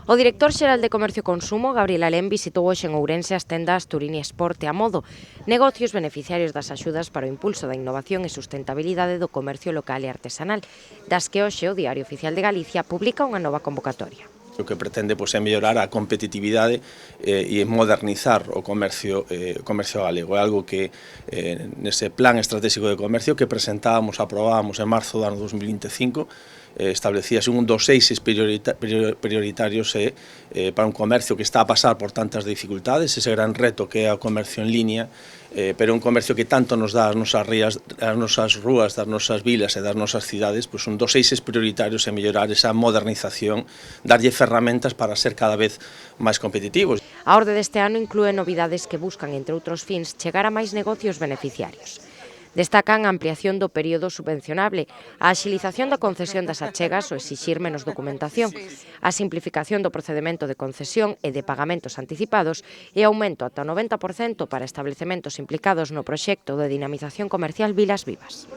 O director xeral de Comercio e Consumo, Gabriel Alén, visitou hoxe en Ourense as tendas Turini Sport e Amodo, negocios beneficiarios das axudas para o impulso da innovación e sustentabilidade do comercio local e artesanal, das que hoxe o Diario Oficial de Galicia publica unha nova convocatoria. O que pretende é mellorar a competitividade e modernizar o comercio galego. É algo que nese plan estratégico de comercio que presentábamos, aprobábamos en marzo do ano 2025, establecíase un dos eixes prioritarios para un comercio que está a pasar por tantas dificultades, ese gran reto que é o comercio en línea, pero un comercio que tanto nos dá as nosas rúas, das nosas vilas e das nosas cidades, pois un dos eixes prioritarios é mellorar esa modernización, darlle ferramentas para ser cada vez máis competitivos. A orde deste ano inclúe novidades que buscan, entre outros fins, chegar a máis negocios beneficiarios. Destacan a ampliación do período subvencionable, a axilización da concesión das achegas ou exixir menos documentación, a simplificación do procedemento de concesión e de pagamentos anticipados e aumento ata o 90% para establecementos implicados no proxecto de dinamización comercial Vilas Vivas.